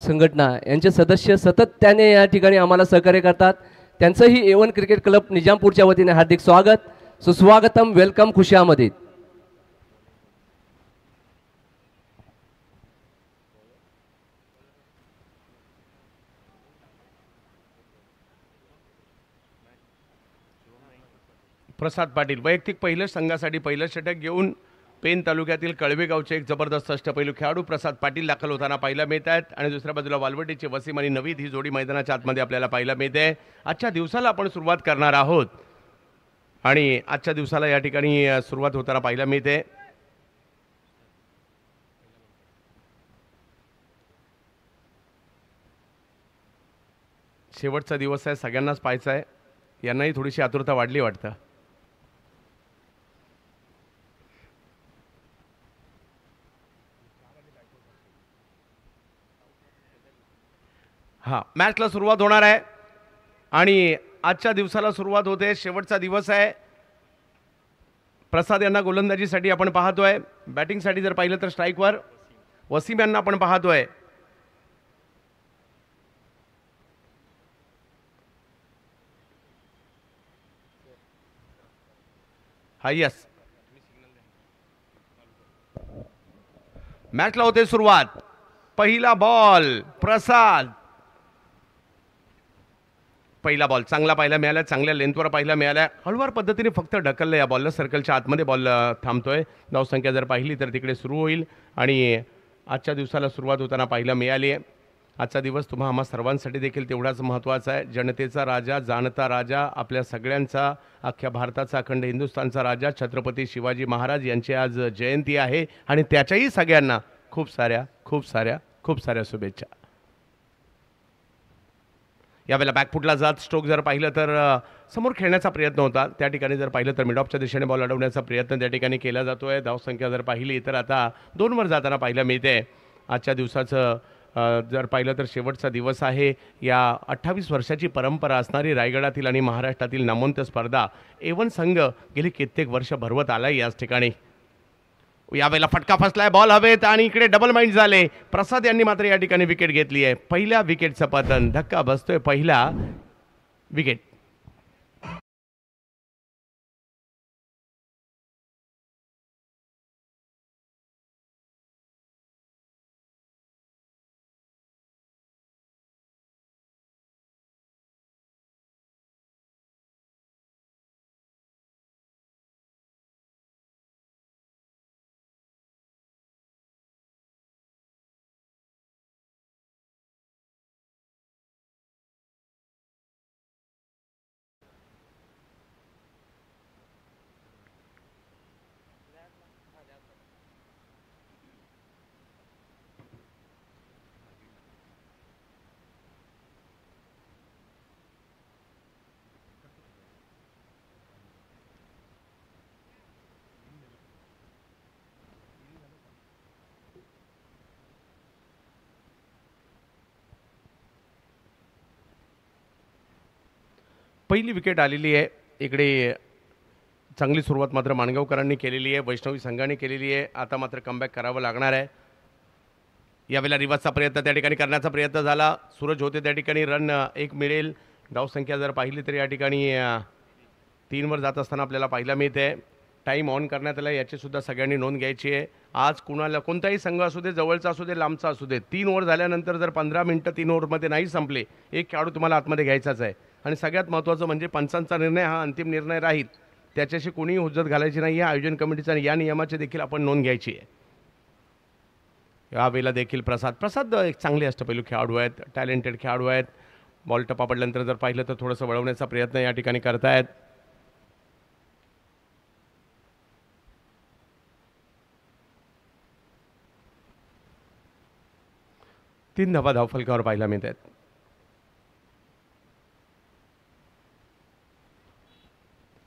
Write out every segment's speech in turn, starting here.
संघटना यांचे सदस्य सातत्याने या ठिकाणी आम्हाला सहकार्य करतात. त्यांचंही A1 क्रिकेट क्लब निजामपूरच्या वतीने हार्दिक स्वागत, सुस्वागतम, वेलकम, खुशामदीद. प्रसाद पाटील वैयक्तिक पहिलं संघासाठी पहिलं षटक घेऊन पेन तालुक्यातील कळवे गावचे एक जबरदस्त अष्टपैलू खेळाडू प्रसाद पाटील दाखल होताना पाहायला मिळत आहेत. आणि दुसऱ्या बाजूला वालवटीचे वसीम आणि नवीद ही जोडी मैदानाच्या आतमध्ये आपल्याला पाहायला मिळते. आजच्या दिवसाला आपण सुरुवात करणार आहोत आणि आजच्या दिवसाला या ठिकाणी सुरुवात होताना पाहायला मिळते. शेवटचा दिवस आहे, सगळ्यांनाच पाहायचा आहे. यांनाही थोडीशी आतुरता वाढली वाटतं. हां, मॅचला सुरुवात होणार आहे आणि आजच्या दिवसाला सुरुवात होते. शेवटचा दिवस आहे. प्रसाद यांना गोलंदाजीसाठी आपण पाहतोय. बॅटिंगसाठी जर पाहिलं तर स्ट्राईकवर वसीम यांना आपण पाहतोय. हा यस, मॅचला होते सुरुवात. पहिला बॉल प्रसाद, पहिला बॉल चांगला पाहायला मिळाला, चांगल्या लेंथवर पाहायला मिळाला. हळूवार पद्धतीने फक्त ढकललं या बॉलला, सर्कलच्या आतमध्ये बॉल थांबतोय. धावसंख्या जर पाहिली तर तिकडे सुरू होईल आणि आजच्या दिवसाला सुरुवात होताना पाहायला मिळाली आहे. आजचा दिवस तुम्हा आम्हा सर्वांसाठी देखील तेवढाच महत्त्वाचा आहे. जनतेचा राजा, जाणता राजा, आपल्या सगळ्यांचा, अख्ख्या भारताचा, अखंड हिंदुस्थानचा राजा छत्रपती शिवाजी महाराज यांची आज जयंती आहे आणि त्याच्याही सगळ्यांना खूप साऱ्या खूप साऱ्या खूप साऱ्या शुभेच्छा. यावेळेला बॅकफुटला जात स्ट्रोक जर पाहिलं तर समोर खेळण्याचा प्रयत्न होता. त्या ठिकाणी जर पाहिलं तर मिडऑफच्या दिशेने बॉल अडवण्याचा प्रयत्न त्या ठिकाणी केला जातोय. धावसंख्या जर पाहिली तर आता 2वर जाताना पाहायला मिळते. आजच्या दिवसाचं जर पाहिलं तर शेवटचा दिवस आहे. या 28 वर्षाची परंपरा असणारी रायगडातील आणि महाराष्ट्रातील नामवंत स्पर्धा A1 संघ गेली कित्येक वर्ष भरवत आलाय याच ठिकाणी. यावेळेला फटका फसलाय, बॉल हवेत आणि इकडे डबल माइंड झाले. प्रसाद यांनी मात्र या ठिकाणी विकेट घेतली आहे. पहिल्या विकेटचं पतन, धक्का बसतोय पहिला विकेट. पहिली विकेट आलेली आहे. इकडे चांगली सुरुवात मात्र माणगावकरांनी केलेली आहे, वैष्णवी संघाने केलेली आहे. आता मात्र कमबॅक करावं लागणार आहे. यावेळेला रिवर्सचा प्रयत्न त्या ठिकाणी करण्याचा प्रयत्न झाला. सूरज होते त्या ठिकाणी, रन एक मिळेल. धावसंख्या जर पाहिली तर या ठिकाणी 3वर जात असताना आपल्याला पाहायला मिळते. टाईम ऑन करण्यात आला, याची सुद्धा सगळ्यांनी नोंद घ्यायची आहे. आज कुणाला कोणताही संघ असू दे, जवळचा असू दे, लांबचा असू दे, 3 ओव्हर झाल्यानंतर जर 15 मिनिटं 3 ओव्हरमध्ये नाही संपले, एक खेळाडू तुम्हाला आतमध्ये घ्यायचाच आहे. आणि सगळ्यात महत्त्वाचं म्हणजे पंचांचा निर्णय हा अंतिम निर्णय राहील, त्याच्याशी कोणीही हुज्जत घालायची नाही. या आयोजन कमिटीचा या नियमाची देखील आपण नोंद घ्यायची आहे. यावेळेला देखील प्रसाद एक चांगले अष्टपैलू खेळाडू आहेत, टॅलेंटेड खेळाडू आहेत. बॉल टप्पा पडल्यानंतर जर पाहिलं तर थोडंसं वळवण्याचा प्रयत्न या ठिकाणी करतायत. तीन धावा धावफलकावर पाहायला मिळत आहेत.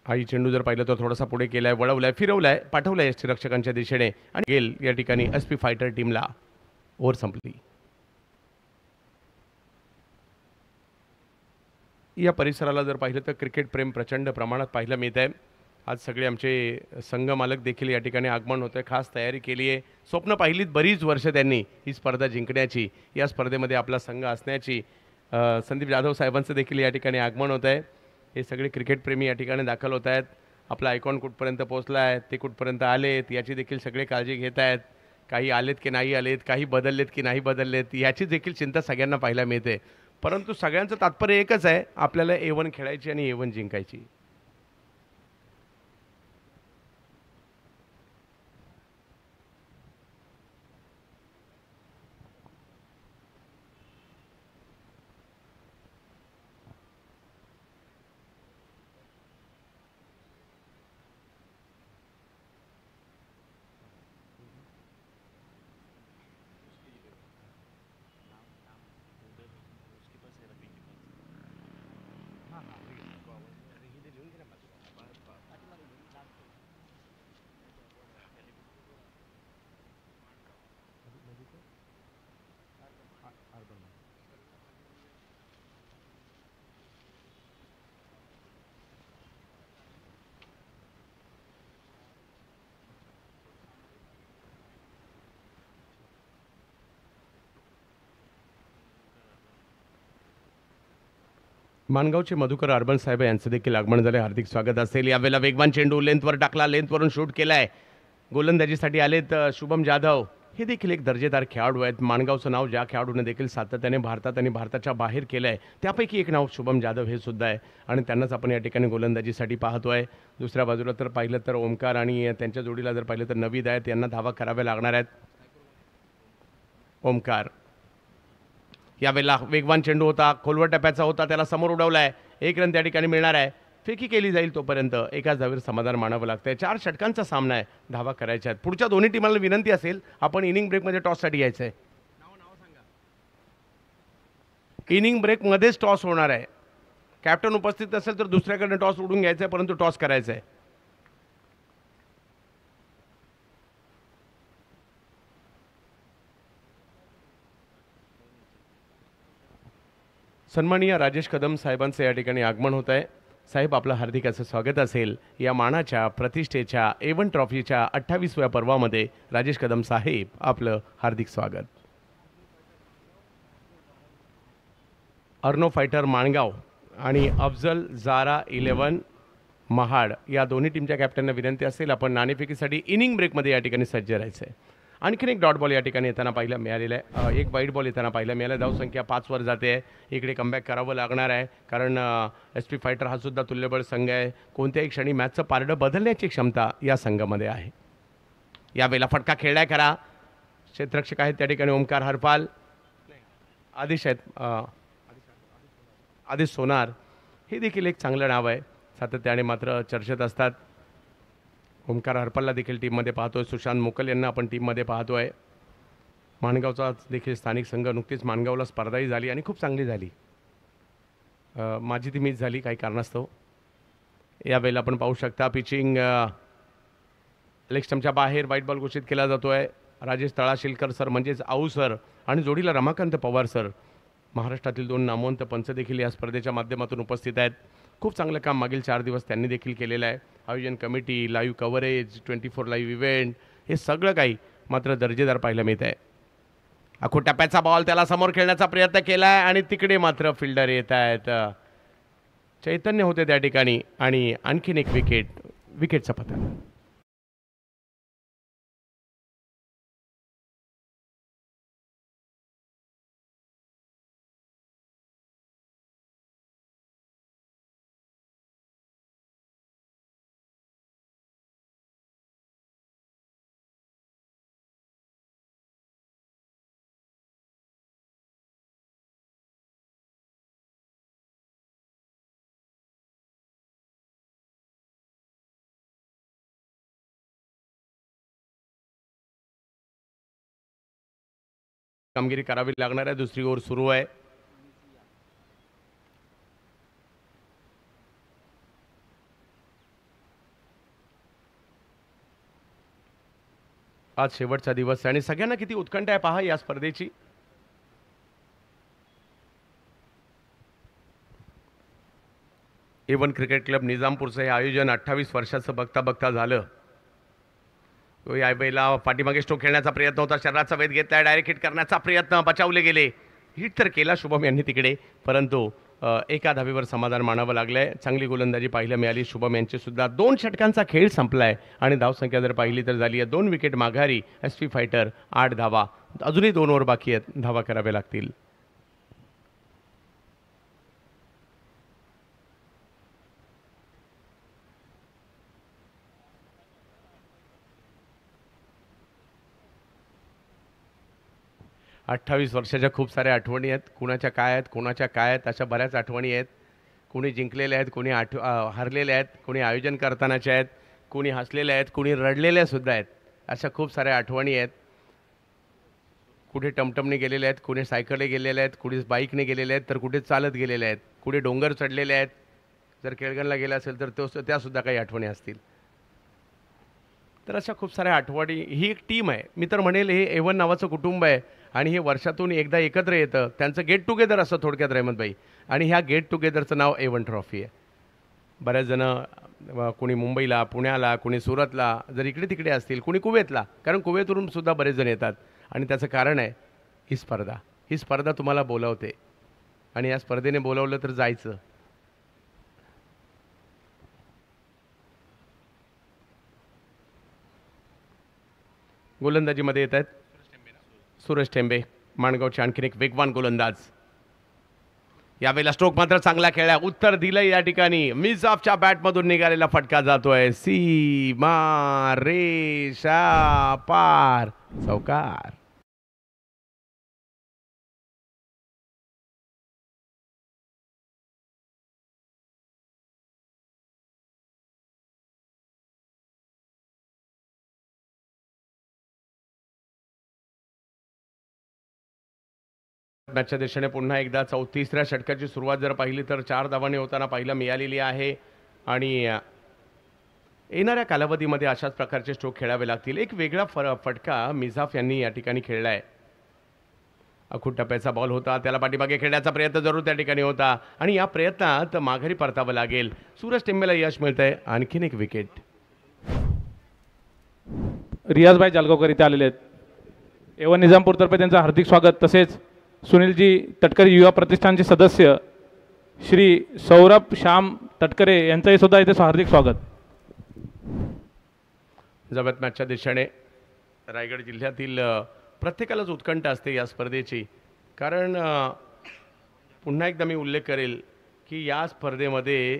आई चेंडू जर पाहिलं तर थोडासा पुढे केलाय, वळवलाय, फिरवलाय, पाठवलाय यष्टीरक्षकांच्या दिशेने आणि गेल या ठिकाणी SP फायटर टीमला ओव्हर संपली. या परिसराला जर पाहिलं तर क्रिकेट प्रेम प्रचंड प्रमाणात पाहायला मिळत आहे. आज सगळे आमचे संघ मालक देखील या ठिकाणी आगमन होतं आहे. खास तयारी केली आहे. स्वप्न पाहिलीत बरीच वर्ष त्यांनी ही स्पर्धा जिंकण्याची, या स्पर्धेमध्ये आपला संघ असण्याची. संदीप जाधव साहेबांचं देखील या ठिकाणी आगमन होतं आहे. हे सगळे क्रिकेटप्रेमी या ठिकाणी दाखल होत आहेत. आपला आयकॉन कुठपर्यंत पोहोचला आहे, ते कुठपर्यंत आलेत याची देखील सगळे काळजी घेत आहेत. काही आलेत की नाही आलेत, काही बदललेत की नाही बदललेत याची देखील चिंता सगळ्यांना पाहायला मिळते. परंतु सगळ्यांचं तात्पर्य एकच आहे, आपल्याला A1 खेळायची आणि A1 जिंकायची. माणगावचे मधुकर अर्बन साहेब यांचं देखील आगमन झाले. हार्दिक स्वागत असेल. यावेळेला वेगवान चेंडू लेंथवर टाकला, लेंथवरून शूट केलाय. गोलंदाजीसाठी आलेत शुभम जाधव. हे देखील एक दर्जेदार खेळाडू आहेत. माणगावचं नाव ज्या खेळाडूने देखील सातत्याने भारतात आणि भारताच्या बाहेर केलं आहे त्यापैकी एक नाव शुभम जाधव हे सुद्धा आहे आणि त्यांनाच आपण या ठिकाणी गोलंदाजीसाठी पाहतोय. दुसऱ्या बाजूला तर पाहिलं तर ओमकार आणि त्यांच्या जोडीला जर पाहिलं तर नवीद आहेत. यांना धावा कराव्या लागणार आहेत. ओमकार यावेळेला वेगवान चेंडू होता, खोलवर टप्प्याचा होता, त्याला समोर उडवलाय. 1 रन त्या ठिकाणी मिळणार आहे. फेकी केली जाईल तोपर्यंत एकाच धावेवर समाधान मानावं लागतंय. 4 षटकांचा सामना आहे. धावा करायच्या आहेत. पुढच्या दोन्ही टीमाला विनंती असेल, आपण इनिंग ब्रेकमध्ये टॉससाठी यायचं आहे. इनिंग ब्रेकमध्येच टॉस होणार आहे. कॅप्टन उपस्थित असेल तर दुसऱ्याकडनं टॉस उडून घ्यायचा आहे, परंतु टॉस करायचा आहे. सन्माननीय राजेश कदम साहेबांचं या ठिकाणी आगमन होत आहे. साहेब, आपलं हार्दिक असं स्वागत असेल. या मानाच्या प्रतिष्ठेच्या A1 ट्रॉफीच्या 28व्या पर्वामध्ये राजेश कदम साहेब, आपलं हार्दिक स्वागत. अर्नो फायटर माणगाव आणि अफजल जारा 11 महाड या दोन्ही टीमच्या कॅप्टनना विनंती असेल, आपण नाणेफेकीसाठी इनिंग ब्रेकमध्ये या ठिकाणी सज्ज राहायचं आहे. आणखीन एक डॉट बॉल या ठिकाणी येताना पाहायला मिळालेला आहे. एक वाईट बॉल येताना पाहायला मिळाला. धावसंख्या 5 वर जाते आहे. इकडे कमबॅक करावं लागणार आहे, कारण SP फायटर हा सुद्धा तुल्यबळ संघ आहे. कोणत्याही क्षणी मॅचचं पारडं बदलण्याची क्षमता या संघामध्ये आहे. यावेळेला फटका खेळलाय खरा. क्षेत्ररक्षक आहेत त्या ठिकाणी ओमकार हरपाल, आदेश आहेत आदेश सोनार. हे देखील एक चांगलं नाव आहे, सातत्याने मात्र चर्चेत असतात. ओमकार हरपालला देखील टीममध्ये पाहतोय. सुशांत मोकल यांना आपण टीममध्ये पाहतोय. माणगावचा देखील स्थानिक संघ, नुकतीच माणगावला स्पर्धाही झाली आणि खूप चांगली झाली. माझी ती मिस झाली काही कारणास्तव. यावेळेला आपण पाहू शकता पिचिंग लेग स्टंपच्या बाहेर व्हाईट बॉल घोषित केला जातोय. राजेश तळाशिलकर सर म्हणजेच आऊ सर आणि जोडीला रमाकांत पवार सर, महाराष्ट्रातील 2 नामवंत पंच देखील या स्पर्धेच्या माध्यमातून उपस्थित आहेत. खूप चांगलं काम मागील 4 दिवस त्यांनी देखील केलेलं आहे. आयोजन committee, live coverage, 24 live event, हे सगळं काही मात्र दर्जेदार पाहायला मिळत आहे. आखो टप्प्याचा बॉल त्याला समोर खेळण्याचा प्रयत्न केला आहे आणि तिकडे मात्र फिल्डर येत आहेत. चैतन्य होते त्या ठिकाणी आणि आणखीन एक विकेटचा पतन. कामगिरी करावी लागणार आहे. दुसरी ओव्हर सुरू आहे. आज शेवटचा दिवस आहे आणि सगळ्यांना किती उत्कंठा आहे पहा या स्पर्धेची. A1 क्रिकेट क्लब निजामपूरचं हे आयोजन 28 वर्षाचं बघता बघता झालं. यावेळेला पाठीमागे स्ट्रोक खेळण्याचा प्रयत्न होता, शरीराचा वेध घेतला, डायरेक्ट हिट करण्याचा प्रयत्न, बचावले गेले. हिट तर केला शुभम यांनी तिकडे, परंतु एका धावेवर समाधान मानावं लागलंय. चांगली गोलंदाजी पाहायला मिळाली शुभम यांची सुद्धा. 2 षटकांचा खेळ संपलाय आणि धावसंख्या जर पाहिली तर झाली आहे 2 विकेट माघारी. SP फायटर 8 धावा, अजूनही 2 ओव्हर बाकी आहेत, धावा कराव्या लागतील. अठ्ठावीस वर्षाच्या खूप साऱ्या आठवणी आहेत. कुणाच्या काय आहेत, कोणाच्या काय आहेत, अशा बऱ्याच आठवणी आहेत. कोणी जिंकलेले आहेत, कोणी हरलेले आहेत, कोणी आयोजन करतानाचे आहेत, कोणी हसलेले आहेत, कोणी रडलेले सुद्धा आहेत. अशा खूप साऱ्या आठवणी आहेत. कुठे टमटमने गेलेले आहेत, कुणी सायकलने गेलेले आहेत, कुणी बाईकने गेलेले आहेत, तर कुठे चालत गेलेले आहेत, कुठे डोंगर चढलेले आहेत. जर केळगणला गेला असेल तर त्यासुद्धा काही आठवणी असतील. तर अशा खूप साऱ्या आठवणी. ही एक टीम आहे. मी तर म्हणेल हे A1 नावाचं कुटुंब आहे आणि हे वर्षातून एकदा एकत्र येतं. त्यांचं गेट टुगेदर असं थोडक्यात रहमतभाई. आणि ह्या गेट टुगेदरचं नाव A1 ट्रॉफी आहे. बऱ्याच जणं कोणी मुंबईला, पुण्याला, कोणी सुरतला, जर इकडे तिकडे असतील, कोणी कुवेतला, कारण कुवेतवरून सुद्धा बरेच जण येतात. आणि त्याचं कारण आहे ही स्पर्धा. ही स्पर्धा तुम्हाला बोलावते आणि या स्पर्धेने बोलावलं तर जायचं. गोलंदाजीमध्ये येत आहेत सूरज टेंबे, माणगावचे आणखीन एक वेगवान गोलंदाज. यावेळेला स्ट्रोक मात्र चांगला खेळला, उत्तर दिलं या ठिकाणी. मिझाफच्या बॅटमधून निघालेला फटका जातोय सीमा रेषा पार, चौकार. मॅचच्या दिशेने पुन्हा एकदा 34व्या षटकाची सुरुवात जर पाहिली तर 4 धावांनी होताना पाहायला मिळालेली आहे. आणि येणाऱ्या कालावधीमध्ये अशाच प्रकारचे स्ट्रोक खेळावे लागतील. एक वेगळा फटका मिझाफ यांनी या ठिकाणी खेळलाय. अखूट टप्प्याचा बॉल होता, त्याला पाठीमागे खेळण्याचा प्रयत्न जरूर त्या ठिकाणी होता आणि या प्रयत्नात माघारी परतावं लागेल. सूरज टेंबेला यश मिळतंय. आणखीन एक विकेट. रियाजभाई जालगावकर इथे आलेले आहेत. A1 निजामपूरतर्फे त्यांचं हार्दिक स्वागत. तसेच सुनीलजी तटकरे युवा प्रतिष्ठानचे सदस्य श्री सौरभ श्याम तटकरे यांचंही सुद्धा इथे हार्दिक स्वागत. जवळ मॅचच्या दिशेने रायगड जिल्ह्यातील प्रत्येकालाच उत्कंठ असते या स्पर्धेची. कारण पुन्हा एकदा मी उल्लेख करेल की या स्पर्धेमध्ये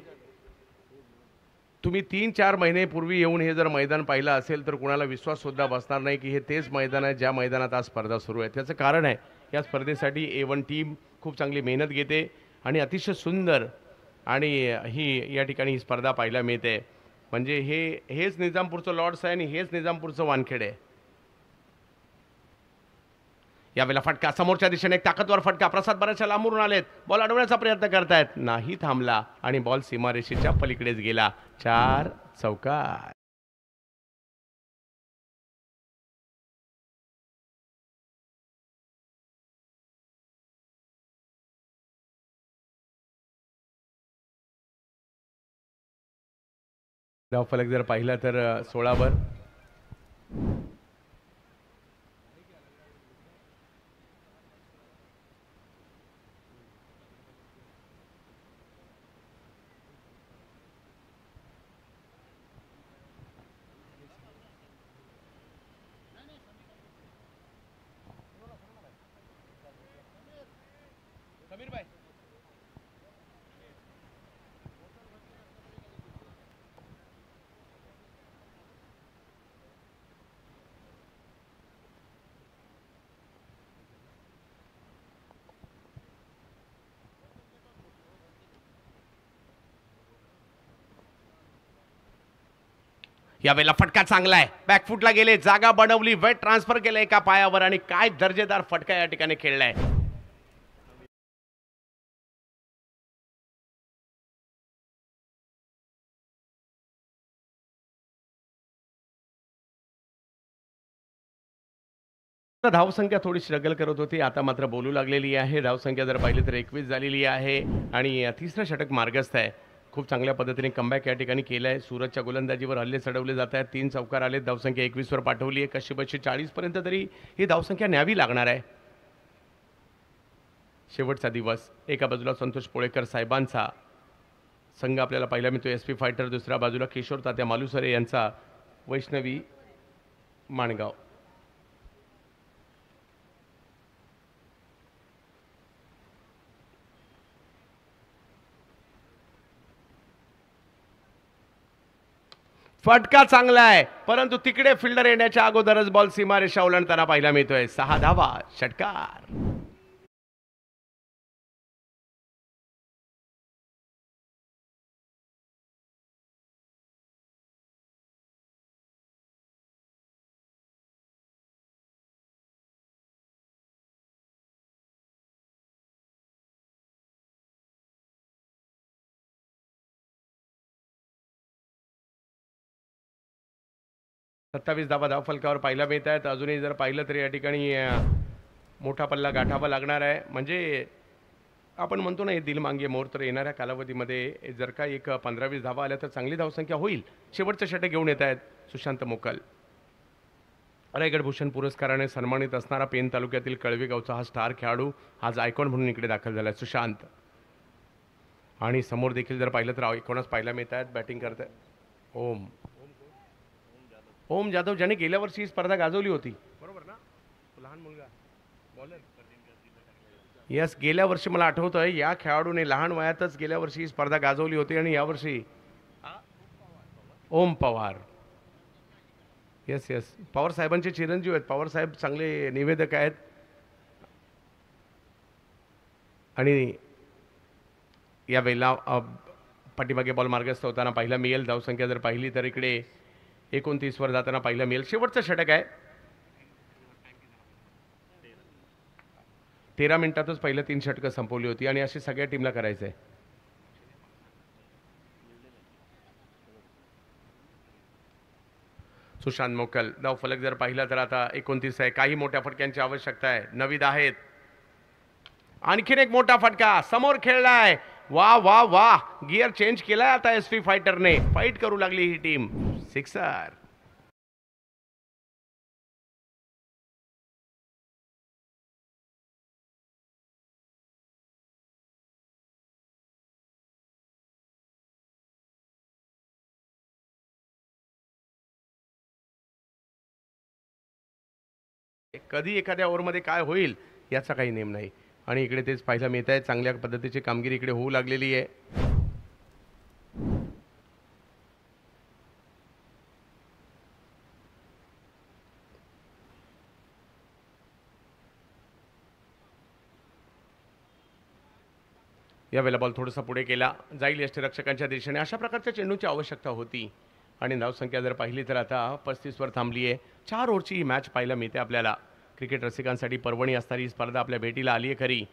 तुम्ही 3-4 महिनेपूर्वी येऊन हे जर मैदान पाहिलं असेल तर कुणाला विश्वाससुद्धा बसणार नाही की हे तेच मैदान आहे ज्या मैदानात आज स्पर्धा सुरू आहे. त्याचं कारण आहे या स्पर्धेसाठी A1 टीम खूप चांगली मेहनत घेते आणि अतिशय सुंदर आणि ही या ठिकाणी ही स्पर्धा पाहायला मिळते. म्हणजे हेच निजामपूरचं लॉर्ड्स आहे आणि हेच निजामपूरचं वानखेडे आहे. यावेळेला फटका समोरच्या दिशेने एक ताकदवर फटका. प्रसाद बऱ्याचशा लांबून आलेत, बॉल अडवण्याचा प्रयत्न करतायत, नाही थांबला आणि बॉल सीमारेषेच्या पलीकडेच गेला. 4 चौकार. धावफलक जर पाहिला तर 16वर. यावेळेला फटका चांगला आहे, बॅकफुटला गेले, जागा बनवली, वेट ट्रान्सफर केलं एका पायावर आणि काय दर्जेदार फटका या ठिकाणी खेळलाय. धावसंख्या थोडी स्ट्रगल करत होती, आता मात्र बोलू लागलेली आहे. धावसंख्या जर पाहिली तर 21 झालेली आहे आणि तिसरं षटक मार्गस्थ आहे. खूप चांगल्या पद्धतीने कमबॅक या ठिकाणी केलं आहे. सूरजच्या गोलंदाजीवर हल्ले चढवले जात आहेत. 3 चौकार आले, धावसंख्या 21 वर पाठवली आहे. कशी 40 पर्यंत तरी ही धावसंख्या न्यावी लागणार आहे. शेवटचा दिवस. एका बाजूला संतोष पोळेकर साहेबांचा संघ आपल्याला पाहायला मिळतो SP फायटर, दुसऱ्या बाजूला किशोर तात्या मालुसरे यांचा वैष्णवी माणगाव. फटका चांगला आहे, परंतु तिकडे फिल्डर येण्याच्या अगोदरच बॉल सीमारेषा ओलांडताना पाहायला मिळतोय. 6 धावा, षटकार. सत्तावीस धावा धावफलकावर पाहायला मिळत आहेत. अजूनही जर पाहिलं तरी या ठिकाणी मोठा पल्ला गाठावा लागणार आहे. म्हणजे आपण म्हणतो ना, हे दिल मांगे मोर, तर येणाऱ्या कालावधीमध्ये जर का एक 15-20 धावा आल्या तर चांगली धावसंख्या होईल. शेवटचं षटक घेऊन येत आहेत सुशांत मोकल. रायगड भूषण पुरस्काराने सन्मानित असणारा पेन तालुक्यातील कळवे गावचा हा स्टार खेळाडू आज आयकॉन म्हणून इकडे दाखल झाला सुशांत. आणि समोर देखील जर पाहिलं तर आयकॉनच पाहायला मिळत आहेत. बॅटिंग करत ओम जाधव, ज्याने गेल्या वर्षी ही स्पर्धा गाजवली होती, बरोबर ना? लहान मुलगा बॉलर. यस, गेल्या वर्षी मला आठवतं आहे या खेळाडूने लहान वयातच गेल्या वर्षी ही स्पर्धा गाजवली होती. आणि यावर्षी ओम पवार. यस, पवार साहेबांचे चिरंजीव आहेत. पवार साहेब चांगले निवेदक आहेत. आणि यावेळेला पाठीमागे बॉल मार्गस्थ होताना पाहिला मिळेल. धावसंख्या जर पाहिली तर इकडे 29 वर जाताना पाहिलं मिळेल. शेवटचं षटक आहे. 13 मिनिटातच पहिलं 3 षटकं संपवली होती आणि अशी सगळ्या टीमला करायचं आहे. सुशांत मोकल. धावफलक जर पाहिलं तर आता 29 आहे. काही मोठ्या फटक्यांची आवश्यकता आहे. नवीद आहेत. आणखीन एक मोठा फटका समोर खेळलाय. वा वा वा, गिअर चेंज केलाय आता SP फायटरने. फाईट करू लागली ही टीम. सिक्सर. कधी एखाद्या ओव्हरमध्ये काय होईल याचा काही नेम नाही. आणि इकडे तेच पाहायला मिळत आहे. चांगल्या पद्धतीची कामगिरी इकडे होऊ लागलेली आहे. यावेळेला बॉल थोडासा पुढे केला जाईल यष्टीरक्षकांच्या दिशेने. अशा प्रकारच्या चेंडूची आवश्यकता होती. आणि धावसंख्या जर पाहिली तर आता 35 वर थांबली आहे. 4 ओव्हरची ही मॅच पाहायला मिळते आपल्याला. क्रिकेट रसिकांसाठी पर्वणी असणारी स्पर्धा आपल्या भेटीला आली आहे खरी.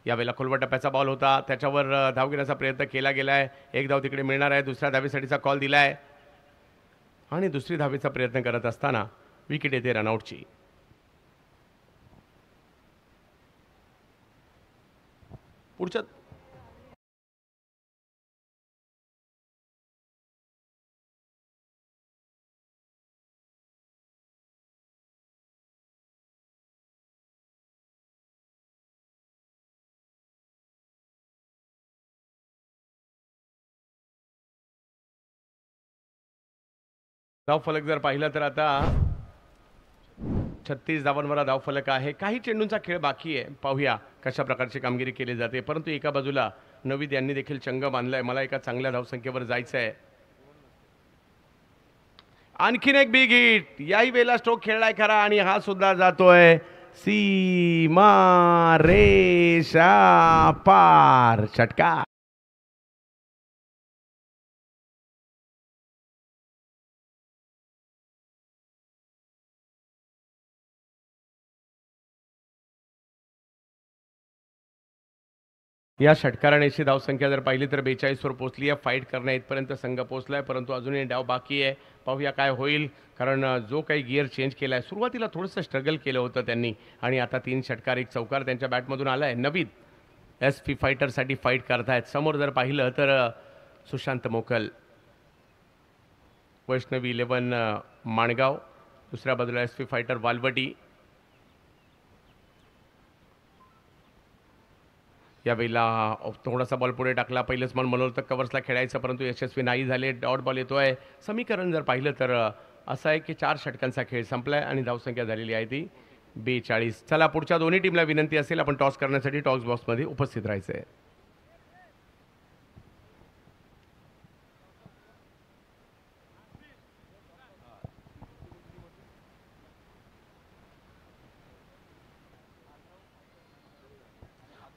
यावेळेला खोलवर टप्प्याचा बॉल होता, त्याच्यावर धाव घेण्याचा प्रयत्न केला गेलाय. एक धाव तिकडे मिळणार आहे. दुसऱ्या धावेसाठीचा कॉल दिलाय आणि दुसरी धावेचा प्रयत्न करत असताना विकेट येते रनआउटची. पुढच्या धावफलक जर पाहिलं तर आता 36 धावांवर धावफलक आहे. काही चेंडूंचा खेळ बाकी आहे. पाहूया कशा प्रकारची कामगिरी केली जाते. परंतु एका बाजूला नवीद यांनी देखील चंग बांधलाय. मला एका चांगल्या धावसंख्येवर जायचं आहे. आणखीन एक बिग हिट. याही वेळेला स्ट्रोक खेळलाय खरा आणि हा सुद्धा जातोय सीमा रेषा पार. षटकार. या षटकाराने अशी धावसंख्या जर पाहिली तर 42 वर पोहोचली आहे. फाईट करण्या इथपर्यंत संघ पोहोचलाय, परंतु अजूनही डाव बाकी आहे. पाहूया काय होईल. कारण जो काही गिअर चेंज केला आहे, सुरुवातीला थोडंसं स्ट्रगल केलं होतं त्यांनी आणि आता 3 षटकार 1 चौकार त्यांच्या बॅटमधून आला आहे. नवीद SP फायटरसाठी फाईट करतायत. समोर जर पाहिलं तर सुशांत मोकल, वैष्णवी 11 माणगाव, दुसऱ्या बाजूला SP फायटर वालवटी. यावेळेला थोडासा बॉल पुढे टाकला. पहिलेच मन म्हणलं होतं कव्हर्सला खेळायचं, परंतु यशस्वी नाही झाले. डॉट बॉल येतोय. समीकरण जर पाहिलं तर असं आहे की 4 षटकांचा खेळ संपलाय आणि धावसंख्या झालेली आहे ती 42. चला, पुढच्या दोन्ही टीमला विनंती असेल आपण टॉस करण्यासाठी टॉस बॉक्समध्ये उपस्थित राहायचं आहे.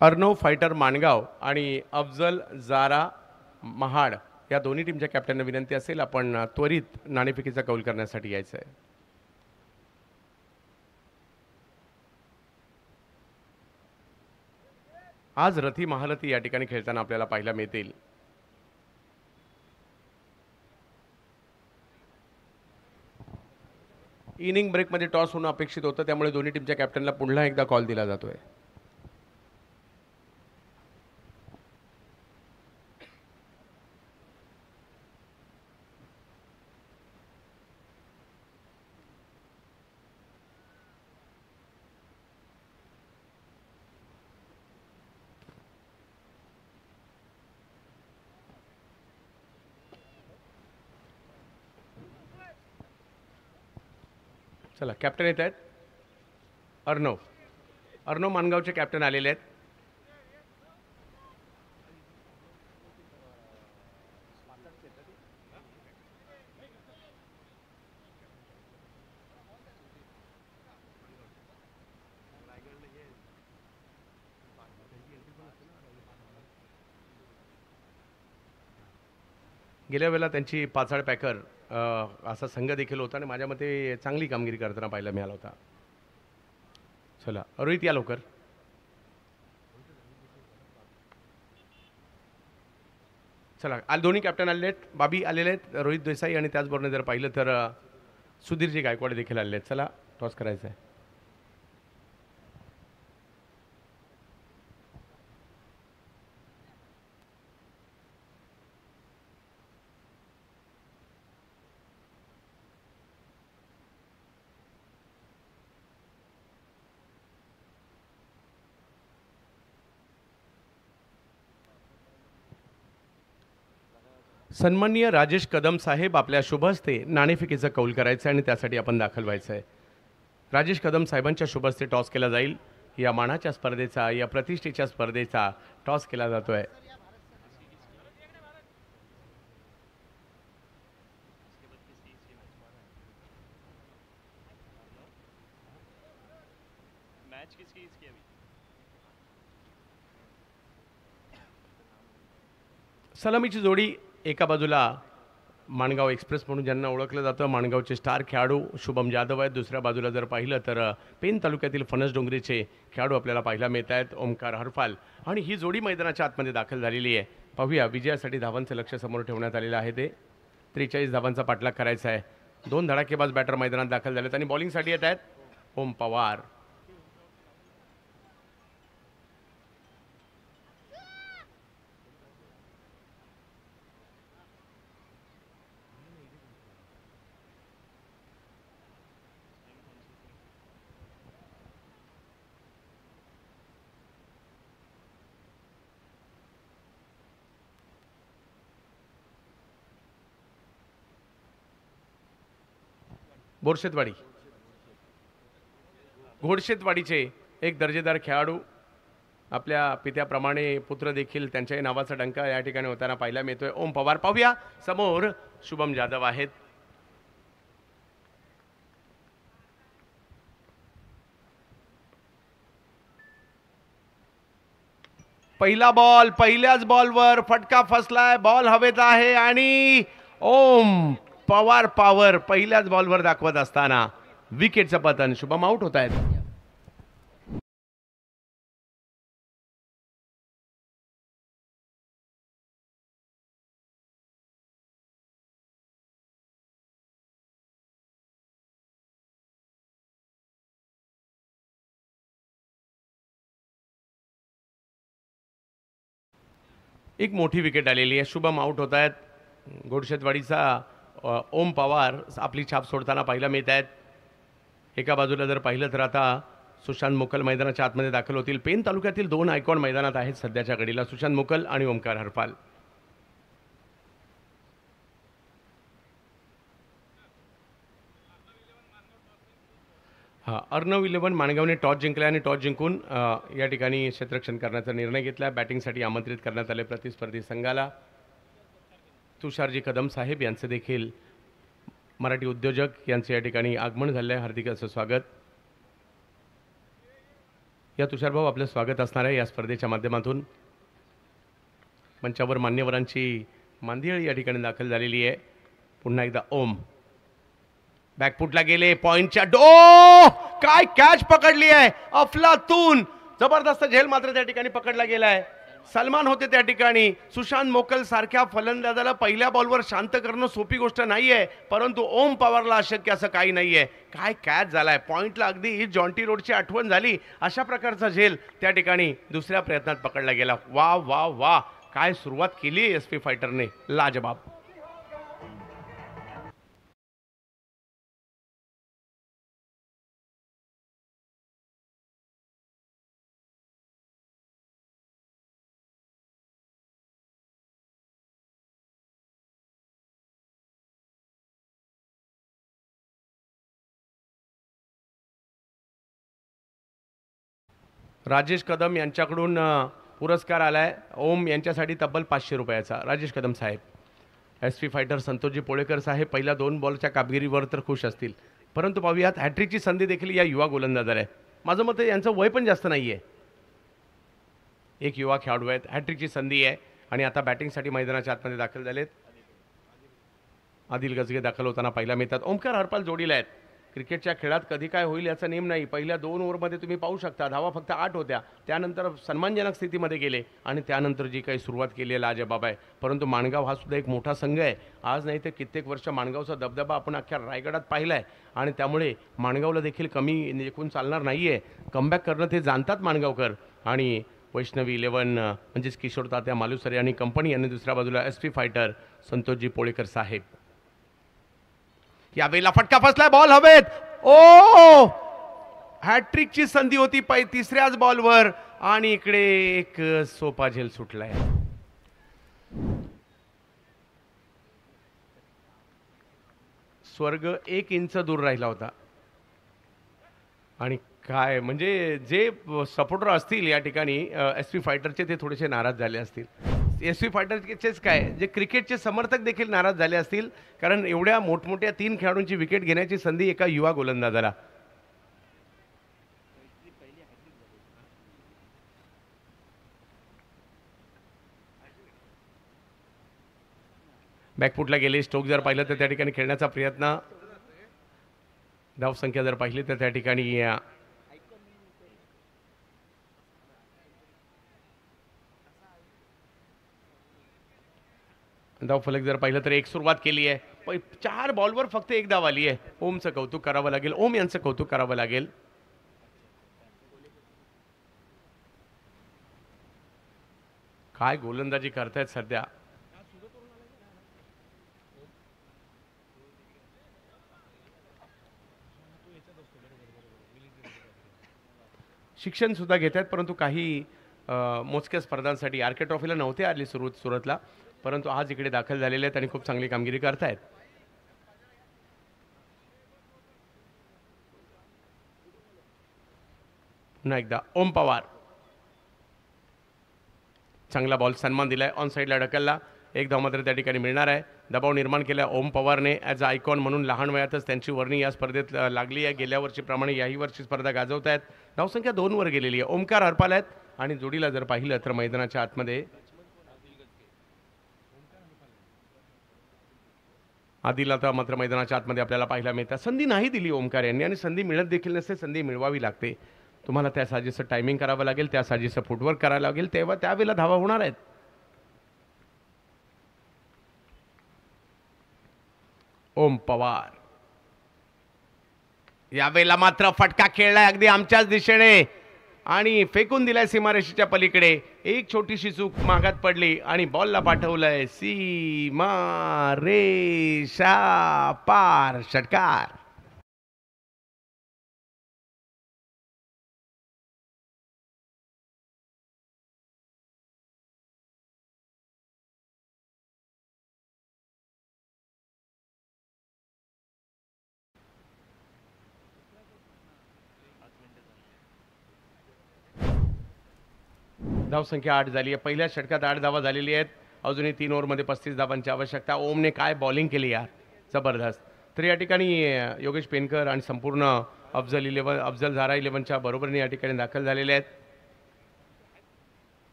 अर्णव फायटर माणगाव आणि अफजल जारा महाड या दोन्ही टीमच्या कॅप्टनना विनंती असेल आपण त्वरित नाणेफेकीचा कौल करण्यासाठी यायचं आहे. आज रथी महारथी या ठिकाणी खेळताना आपल्याला पाहायला मिळतील. इनिंग ब्रेकमध्ये टॉस होणं अपेक्षित होतं, त्यामुळे दोन्ही टीमच्या कॅप्टनला पुन्हा एकदा कॉल दिला जातोय. चला, कॅप्टन येत आहेत. अर्णव माणगावचे कॅप्टन आलेले आहेत. गेल्या वेळेला त्यांची पाचाड पॅकर असा संघ देखील होता आणि माझ्या मते चांगली कामगिरी करताना पाहायला मिळाला होता. चला रोहित या लवकर. चला, दोन्ही कॅप्टन आलेले आहेत. बाबी आलेले आहेत, रोहित देसाई, आणि त्याचबरोबर जर पाहिलं तर सुधीरजी गायकवाड देखील आलेले आहेत. चला, टॉस करायचं आहे. सन्माननीय राजेश कदम साहेब आपल्या शुभ हस्ते नाणेफेकीचा कौल करायचं आहे आणि त्यासाठी आपण दाखल व्हायचं आहे. राजेश कदम साहेबांच्या शुभ हस्ते टॉस केला जाईल. या मानाच्या स्पर्धेचा, या प्रतिष्ठेच्या स्पर्धेचा टॉस केला जातोय. सलामीची जोडी एका बाजूला माणगाव एक्सप्रेस म्हणून ज्यांना ओळखलं जातं, माणगावचे स्टार खेळाडू शुभम जाधव आहेत. दुसऱ्या बाजूला जर पाहिलं तर पेन तालुक्यातील फणस डोंगरीचे खेळाडू आपल्याला पाहायला मिळत आहेत, ओमकार हरफाल. आणि ही जोडी मैदानाच्या आतमध्ये दाखल झालेली आहे. पाहूया, विजयासाठी धावांचं लक्ष समोर ठेवण्यात आलेलं आहे. ते 43 धावांचा पाठलाग करायचा आहे. 2 धडाकेबाज बॅटर मैदानात दाखल झालेत आणि बॉलिंगसाठी येत आहेत ओम पवार. बोरशेतवाडी, घोडशेतवाडीचे एक दर्जेदार खेळाडू, आपल्या पित्याप्रमाणे पुत्र देखील त्यांच्याही नावाचा डंका या ठिकाणी होताना पाहायला मिळतोय ओम पवार. पाहूया, समोर शुभम जाधव आहेत. पहिला बॉल, पहिल्याच बॉलवर फटका फसलाय. बॉल हवेत आहे आणि ओम पवार पॉवर पहिल्याच बॉलवर दाखवत असताना विकेटचं पतन. शुभम आउट होत आहेत. एक मोठी विकेट आलेली आहे. शुभम आउट होत आहेत. गोडशेतवाडीचा ओम पवार आपली छाप सोडताना पाहायला मिळत आहेत. एका बाजूला जर पाहिलं तर आता सुशांत मुकल मैदानाच्या आतमध्ये दाखल होतील. पेन तालुक्यातील 2 आयकॉन मैदानात आहेत सध्याच्या घडीला, सुशांत मुकल आणि ओमकार हरपाल. हां, अर्णव 11 माणगावने टॉस जिंकला आणि टॉस जिंकून या ठिकाणी क्षेत्ररक्षण करण्याचा निर्णय घेतला. बॅटिंगसाठी आमंत्रित करण्यात आले प्रतिस्पर्धी संघाला. तुषारजी कदम साहेब यांचे देखील मराठी उद्योजक यांचे या ठिकाणी आगमन झाले आहे. हार्दिक असं स्वागत. या तुषारभाऊ आपलं स्वागत असणार आहे या स्पर्धेच्या माध्यमातून. मंचावर मान्यवरांची मांदियाळी या ठिकाणी दाखल झालेली आहे. पुन्हा एकदा ओम बॅकफुटला गेले, पॉइंटच्या काय कॅच पकडली आहे, अफलातून जबरदस्त झेल मात्र त्या ठिकाणी पकडला गेलाय. सलमान होते त्या ठिकाणी. सुशांत मोकल सारख्या फलंदाजाला पहिल्या बॉलवर शांत करणं सोपी गोष्ट नाहीये, परंतु ओम पवारला अशक्य असं काही नाहीये. काय कॅच झालाय, पॉइंटला अगदी जॉन्टी रोडची आठवण झाली अशा प्रकारचा झेल त्या ठिकाणी दुसऱ्या प्रयत्नात पकडला गेला. वा वा वा, काय सुरुवात केली एसपी फायटरने, लाजबाब. राजेश कदम यांच्याकडून पुरस्कार आलाय ओम यांच्यासाठी तब्बल 500 रुपयाचा. राजेश कदम साहेब, एसपी फायटर संतोषजी पोळेकर साहेब पहिल्या 2 बॉलच्या कामगिरीवर तर खुश असतील, परंतु पाहूयात हॅट्रिकची संधी देखील या युवा गोलंदाजाला आहे. माझं मत आहे यांचं वय पण जास्त नाही आहे. एक युवा खेळाडू आहेत, हॅट्रिकची संधी आहे आणि आता बॅटिंगसाठी मैदानाच्या आतमध्ये दाखल झालेत. आदिल गजगे दाखल होताना पाहायला मिळतात. ओमकार हरपाल जोडीला आहेत. क्रिकेटच्या खेळात कधी काय होईल याचा नेम नाही. पहिल्या 2 ओव्हरमध्ये तुम्ही पाहू शकता धावा फक्त 8 होत्या, त्यानंतर सन्मानजनक स्थितीमध्ये गेले आणि त्यानंतर जी काही सुरुवात केली आहे लाजबाब आहे. परंतु माणगाव हा सुद्धा एक मोठा संघ आहे. आज नाही तर कित्येक वर्ष माणगावचा दबदबा आपण अख्ख्या रायगडात पाहिला आहे आणि त्यामुळे माणगावला देखील कमी देखून चालणार नाही आहे. कमबॅक करणं ते जाणतात माणगावकर. आणि वैष्णवी 11 म्हणजेच किशोर तात्या मालुसरे आणि कंपनी यांनी दुसऱ्या बाजूला एसपी फायटर संतोषजी पोळेकर साहेब. यावेळेला फटका फसलाय, बॉल हवेत. ओ, हॅट्रिकची संधी होती तिसऱ्याच बॉलवर आणि इकडे एक सोपा झेल सुटलाय. स्वर्ग 1 इंच दूर राहिला होता. आणि काय म्हणजे जे सपोर्टर असतील या ठिकाणी एसपी फायटरचे ते थोडेसे नाराज झाले असतील. एसपी फायटरचेच काय, जे क्रिकेटचे समर्थक देखील नाराज झाले असतील, कारण एवढ्या मोठमोठ्या 3 खेळाडूंची विकेट घेण्याची संधी एका युवा गोलंदाजाला. बॅकफुटला गेले. स्टोक जर पाहिलं तर त्या ठिकाणी खेळण्याचा प्रयत्न, धावसंख्या जर पाहिली तर त्या ठिकाणी धावफलक जर पाहिलं तर एक सुरुवात केली आहे. 4 बॉलवर फक्त 1 धाव आली आहे. ओमचं कौतुक करावं लागेल, ओम यांचं कौतुक करावं लागेल. काय गोलंदाजी करतायत सध्या. शिक्षण सुद्धा घेत आहेत, परंतु काही मोजक्या स्पर्धांसाठी आरके ट्रॉफीला नव्हते आले सुरतला, परंतु आज इकडे दाखल झालेले आहेत आणि खूप चांगली कामगिरी करतायत. पुन्हा एकदा ओम पवार, चांगला बॉल, सन्मान दिलाय, ऑन साईडला ढकलला. 1 धाव मात्र त्या ठिकाणी मिळणार आहे. दबाव निर्माण केला ओम पवारने. ॲज अ आयकॉन म्हणून लहान वयातच त्यांची वर्णी या स्पर्धेत लागली आहे. गेल्या वर्षीप्रमाणे याही वर्षी स्पर्धा गाजवत आहेत. धावसंख्या 2 वर गेलेली आहे. ओमकार हरपाल आहेत आणि जोडीला जर पाहिलं तर मैदानाच्या आतमध्ये आदिल आता मात्र मैदानाच्या आतमध्ये आपल्याला पाहायला मिळतात. संधी नाही दिली ओमकार यांनी आणि संधी मिळत देखील नसते, संधी मिळवावी लागते. तुम्हाला त्या साजेचं टायमिंग करावं लागेल, त्या साजेचं फुटवर्क करायला लागेल, तेव्हा त्यावेळेला धावा होणार आहेत. ओम पवार यावेळेला मात्र फटका खेळलाय अगदी आमच्याच दिशेने. आणि फेकून दिलाय सीमारेषेच्या पलीकडे. एक छोटीशी चूक मागात पडली आणि बॉलला पाठवलंय सीमा रेषा पार. षटकार. धावसंख्या 8 झाली आहे. पहिल्या षटकात 8 धावा झालेली आहेत. अजूनही 3 ओव्हरमध्ये 35 धावांची आवश्यकता. ओमने काय बॉलिंग केली यार, जबरदस्त. तर या ठिकाणी योगेश पेनकर आणि संपूर्ण अफजल झारा 11च्या बरोबरीने या ठिकाणी दाखल झालेले आहेत.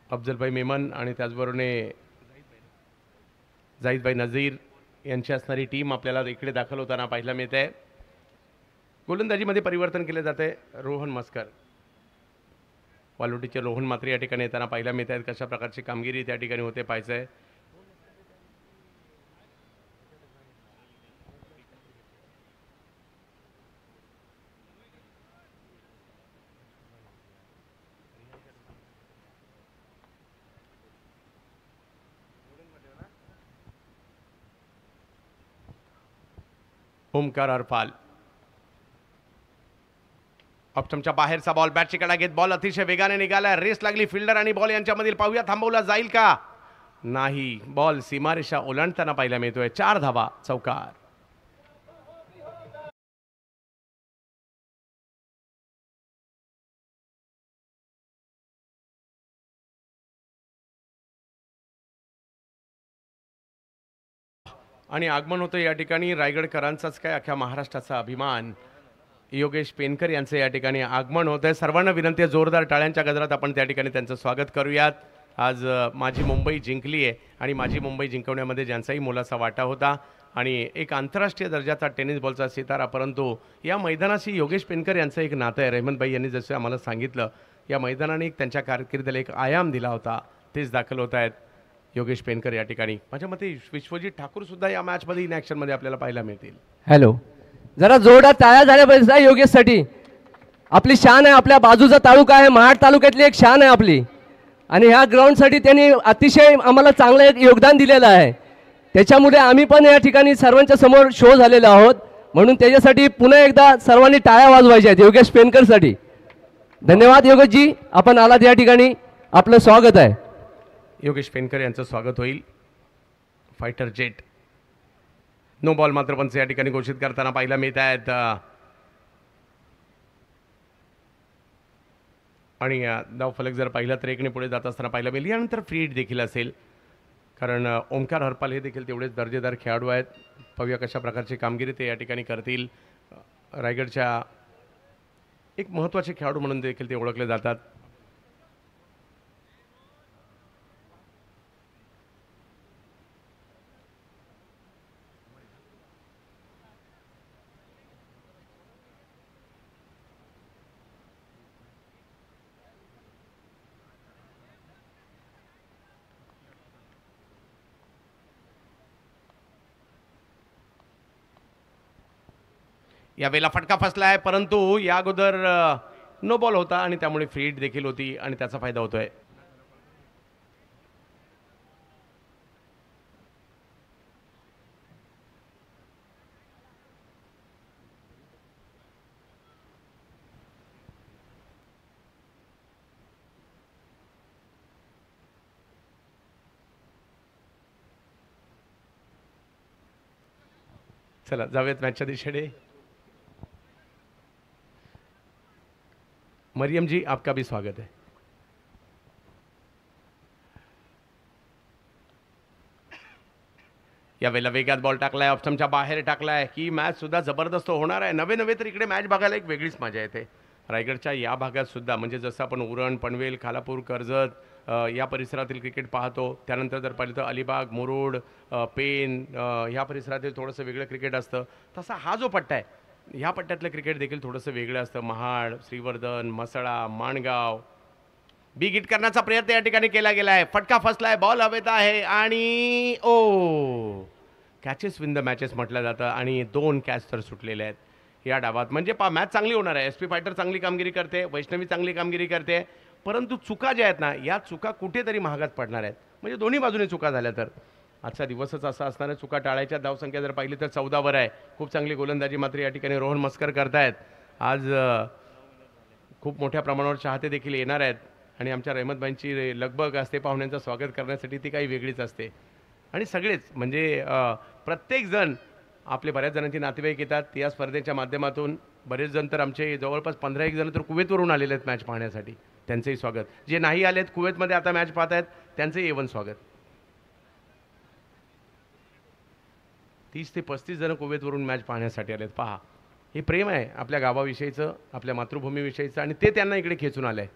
अफजलभाई मेमन आणि त्याचबरोबरीने जाहिदभाई नझीर यांची असणारी टीम आपल्याला इकडे दाखल होताना पाहायला मिळते. गोलंदाजीमध्ये परिवर्तन केले जाते. रोहन मस्कर, वालोटीचे रोहन मात्र या ठिकाणी येताना पाहायला मिळत आहेत. कशा प्रकारची कामगिरी त्या ठिकाणी होते पाहायचं आहे. ओमकार अरफाल ऑप्शनच्या बाहेरचा बॉल, बॅटची कडा घेत बॉल अतिशय वेगाने निघाला. रेस लागली फिल्डर आणि बॉल यांच्यामधील. पाहूया थांबवला जाईल का, नाही. बॉल सीमारेषा ओलांडताना पाहायला मिळतोय. 4 धावा, चौकार. आणि आगमन होतं या ठिकाणी रायगडकरांचाच काय अख्ख्या महाराष्ट्राचा अभिमान योगेश पेनकर यांचे या ठिकाणी आगमन होत आहे. सर्वांना विनंती आहे, जोरदार टाळ्यांच्या गजरात आपण त्या ठिकाणी त्यांचं स्वागत करूयात. आज माझी मुंबई जिंकली आहे आणि माझी मुंबई जिंकवण्यामध्ये ज्यांचाही मोलाचा वाटा होता आणि एक आंतरराष्ट्रीय दर्जाचा टेनिस बॉलचा सितारा. परंतु या मैदानाशी योगेश पेनकर यांचं एक नातं आहे. रहमतभाई यांनी जसं आम्हाला सांगितलं, या मैदानाने त्यांच्या कारकिर्दीला एक आयाम दिला होता. तेच दाखल होत आहेत योगेश पेनकर या ठिकाणी. माझ्या मते विश्वजित ठाकूर सुद्धा या मॅचमध्ये इन ॲक्शनमध्ये आपल्याला पाहायला मिळतील. हॅलो, जरा जोरदार टाळ्या झाल्या पाहिजे योगेशसाठी. आपली शान आहे, आपल्या बाजूचा तालुका आहे, महाड तालुक्यातली एक शान आहे आपली. आणि ह्या ग्राउंडसाठी त्यांनी अतिशय आम्हाला चांगलं एक योगदान दिलेलं आहे. त्याच्यामुळे आम्ही पण या ठिकाणी सर्वांच्या समोर शो झालेलो आहोत. म्हणून त्याच्यासाठी पुन्हा एकदा सर्वांनी टाळ्या वाजवायच्या आहेत योगेश पेनकरसाठी. धन्यवाद योगेशजी, आपण आलात या ठिकाणी, आपलं स्वागत आहे. योगेश पेनकर यांचं स्वागत होईल. Fighter jet. नो बॉल मात्र पंच या ठिकाणी घोषित करताना पाहायला मिळत आहेत. आणि धावफलक जर पाहिलं तर 1ने पुढे जात असताना पाहायला मिळेल. यानंतर फ्री हिट देखील असेल, कारण ओमकार हरपाल हे देखील तेवढेच दर्जेदार खेळाडू आहेत. पाहूया कशा प्रकारची कामगिरी ते या ठिकाणी करतील. रायगडच्या एक महत्त्वाचे खेळाडू म्हणून देखील ते ओळखले जातात. यावेळेला फटका फसला आहे, परंतु या अगोदर नो बॉल होता आणि त्यामुळे फ्री हिट देखील होती आणि त्याचा फायदा होतोय. चला जाऊयात मॅचच्या दिशेने. मरियम जी, आपका भी स्वागत है. यावेळेला वेगात बॉल टाकलाय, ऑप्शनच्या बाहेर टाकलाय. ही मॅच सुद्धा जबरदस्त होणार आहे. नवे नवे तर इकडे मॅच बघायला एक वेगळीच मजा येते. रायगडच्या या भागात सुद्धा, म्हणजे जसं आपण उरण, पनवेल, खालापूर, कर्जत या परिसरातील क्रिकेट पाहतो, त्यानंतर जर पाहिलं तर अलिबाग, मुरुड, पेन ह्या परिसरातील थोडंसं वेगळं क्रिकेट असतं. तसा हा जो पट्टा आहे, ह्या पट्ट्यातलं क्रिकेट देखील थोडंसं वेगळं असतं. महाड, श्रीवर्धन, मसळा, माणगाव. बिग हिट करण्याचा प्रयत्न या ठिकाणी केला गेला आहे. फटका फसलाय, बॉल हवेत आहे आणि ओ कॅचेस विन द मॅचेस म्हटलं जातं आणि 2 कॅच तर सुटलेले आहेत या डावात. म्हणजे मॅच चांगली होणार आहे. SP फायटर चांगली कामगिरी करते, वैष्णवी चांगली कामगिरी करते, परंतु चुका ज्या आहेत ना या चुका कुठेतरी महागात पडणार आहेत. म्हणजे दोन्ही बाजूने चुका झाल्या तर आजचा दिवसच असा असणार आहे. चुका टाळायच्या. धावसंख्या जर पाहिली तर 14 आहे. खूप चांगली गोलंदाजी मात्र या ठिकाणी रोहन मस्कर करतायत. आज खूप मोठ्या प्रमाणावर चाहते देखील येणार आहेत आणि आमच्या रहमतबाईंची लगबग असते पाहुण्यांचं स्वागत करण्यासाठी, ती काही वेगळीच असते. आणि सगळेच म्हणजे प्रत्येकजण आपले बऱ्याच जणांची नातेवाईक येतात या स्पर्धेच्या माध्यमातून. बरेच जण तर आमचे जवळपास 15-1 जण तर कुवेतवरून आलेले आहेत मॅच पाहण्यासाठी, त्यांचंही स्वागत. जे नाही आलेत कुवेतमध्ये आता मॅच पाहत आहेत त्यांचंही एवन स्वागत. 30 ते 35 जण कुवेतवरून मॅच पाहण्यासाठी आलेत. पहा, हे प्रेम आहे आपल्या गावाविषयीचं, आपल्या मातृभूमीविषयीचं आणि ते त्यांना इकडे खेचून आलं आहे.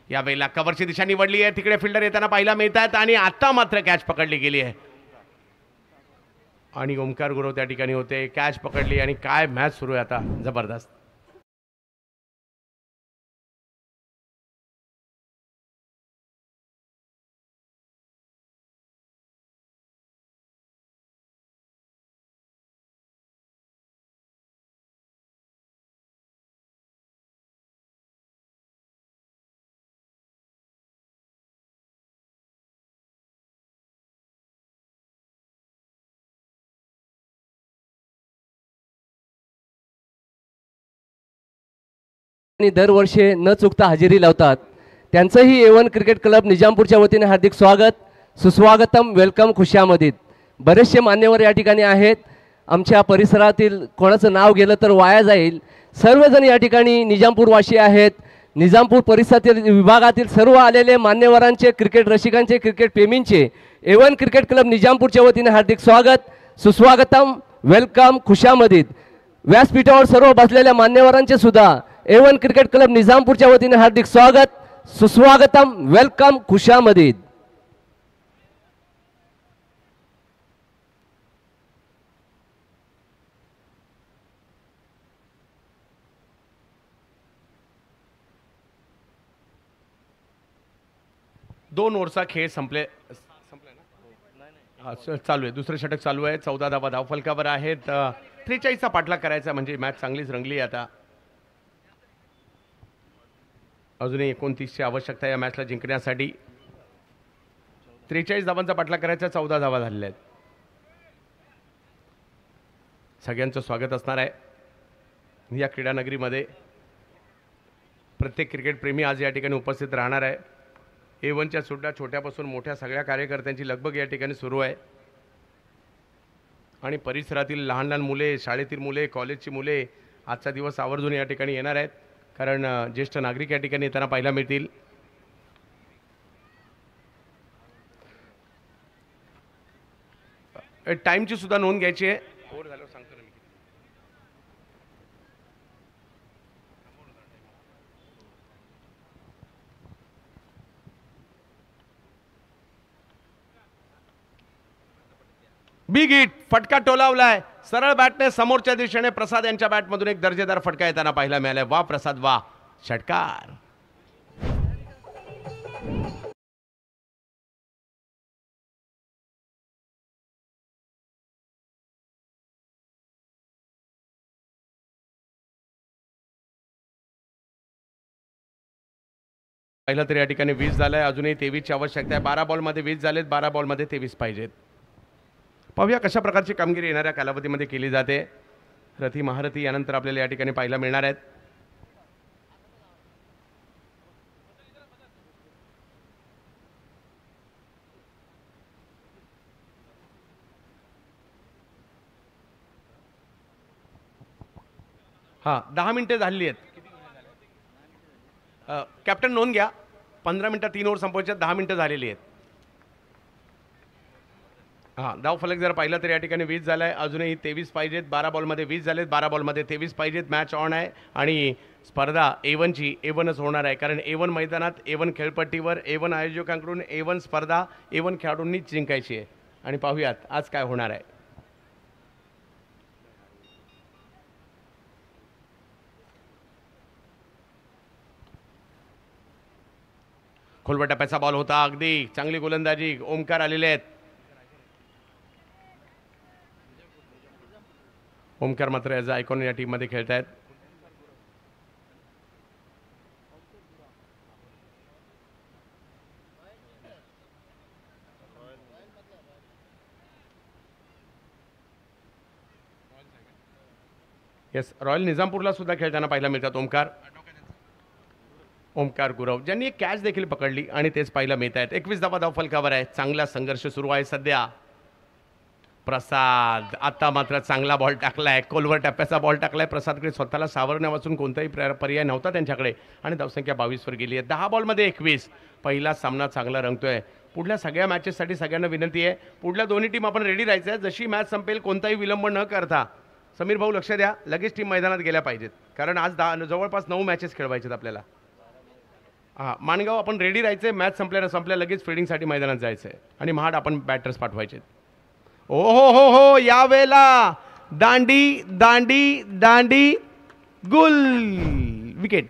यावेळेला कव्हरची दिशा निवडली आहे. तिकडे फिल्डर येताना पाहायला मिळतात आणि आता मात्र कॅच पकडली गेली आहे आणि ओमकार गुरव त्या ठिकाणी होते. कॅच पकडली आणि काय मॅच सुरू आहे आता, जबरदस्त. आणि दरवर्षी न चुकता हजेरी लावतात. त्यांचंही A1 क्रिकेट क्लब निजामपूरच्या वतीने हार्दिक स्वागत, सुस्वागतम, वेलकम, खुशामदीद. बरेचसे मान्यवर या ठिकाणी आहेत. आमच्या परिसरातील कोणाचं नाव गेलं तर वाया जाईल. सर्वजण या ठिकाणी निजामपूरवासी आहेत. निजामपूर परिसरातील विभागातील सर्व आलेले मान्यवरांचे, क्रिकेट रसिकांचे, क्रिकेट प्रेमींचे A1 क्रिकेट क्लब निजामपूरच्या वतीने हार्दिक स्वागत, सुस्वागतम, वेलकम, खुशामदीद. व्यासपीठावर सर्व बसलेल्या मान्यवरांचे सुद्धा A1 क्रिकेट क्लब निजामपूरच्या वतीने हार्दिक स्वागत, सुस्वागतम, वेलकम, खुशामदीद. दोन ओव्हरचा खेळ संपलाय ना, चालू आहे. दुसरं षटक चालू आहे. 14 धावा धावफलकावर आहेत. 43चा पाठलाग करायचा म्हणजे मॅच चांगलीच रंगली आता. अजूनही 29ची आवश्यकता या मॅचला जिंकण्यासाठी. 43 धावांचा पाठलाग करायचा. 14 धावा झालेल्या आहेत. सगळ्यांचं स्वागत असणार आहे या क्रीडानगरीमध्ये. प्रत्येक क्रिकेट प्रेमी आज या ठिकाणी उपस्थित राहणार आहे. A1च्या सुद्धा छोट्यापासून मोठ्या सगळ्या कार्यकर्त्यांची लगबग या ठिकाणी सुरू आहे आणि परिसरातील लहान लहान मुले, शाळेतील मुले, कॉलेजची मुले आजचा दिवस आवर्जून या ठिकाणी येणार आहेत, कारण ज्येष्ठ नागरिक या ठिकाणी येताना पाहायला मिळतील. टाईमची सुद्धा नोंद घ्यायची आहे. ओव्हर झाल्यावर सांगतो ना मी. बिग हिट, फटका टोलावलाय सरळ बॅटने समोरच्या दिशेने. प्रसाद यांच्या बॅटमधून एक दर्जेदार फटका येताना पाहायला मिळालाय. वा प्रसाद वा, षटकार. पहिला तरी या ठिकाणी 20 झालाय. अजूनही 23ची आवश्यकता आहे. 12 बॉलमध्ये 20 झालेत. 12 बॉलमध्ये 23 पाहिजेत. पाहूया कशा प्रकारची कामगिरी येणाऱ्या कालावधीमध्ये केली जाते. रथी महारथी यानंतर आपल्याला या ठिकाणी पाहायला मिळणार आहेत. हां, 10 मिनिटे झालेली आहेत. कॅप्टन नोंद घ्या. 15 मिनिटात 3 ओव्हर संपवायच्या. 10 मिनिटं झालेली आहेत. हां, धावफलक जर पाहिलं तर या ठिकाणी 20 झाला आहे. अजूनही 23 पाहिजेत. 12 बॉलमध्ये 20 झालेत. 12 बॉलमध्ये 23 पाहिजेत. मॅच ऑन आहे आणि स्पर्धा A1ची A1च होणार आहे, कारण A1 मैदानात, A1 खेळपट्टीवर, A1 आयोजकांकडून A1 स्पर्धा A1 खेळाडूंनीच जिंकायची आहे. आणि पाहूयात आज काय होणार आहे. खोलवा टप्प्याचा बॉल होता. अगदी चांगली गोलंदाजी. ओमकार आलेले आहेत. ओमकार मात्र ॲज अ आयकॉन या टीममध्ये खेळत आहेत. येस, रॉयल निजामपूरला सुद्धा खेळताना पाहायला मिळतात ओमकार गुरव, ज्यांनी एक कॅच देखील पकडली आणि तेच पाहायला मिळत आहेत. 21 धावा धावफलकावर आहे. चांगला संघर्ष सुरू आहे सध्या. प्रसाद आता मात्र चांगला बॉल टाकलाय, खोलवर टप्प्याचा बॉल टाकलाय. प्रसादकडे स्वतःला सावरण्यापासून कोणताही पर्याय नव्हता त्यांच्याकडे आणि धावसंख्या 22 वर गेली आहे. 10 बॉलमध्ये 21. पहिला सामना चांगला रंगतोय. पुढल्या सगळ्या मॅचेससाठी सगळ्यांना विनंती आहे, पुढल्या दोन्ही टीम आपण रेडी राहायचं आहे. जशी मॅच संपेल कोणताही विलंब न करता, समीर भाऊ लक्ष द्या, लगेच टीम मैदानात गेल्या पाहिजेत, कारण आज जवळपास 9 मॅचेस खेळवायचे आपल्याला. हां, माणगाव आपण रेडी राहायचं आहे. मॅच संपल्या लगेच फिल्डिंगसाठी मैदानात जायचं आहे आणि महाड आपण बॅटर्स पाठवायचे. ओ हो, यावेळेला दांडी दांडी दांडी गुल, विकेट.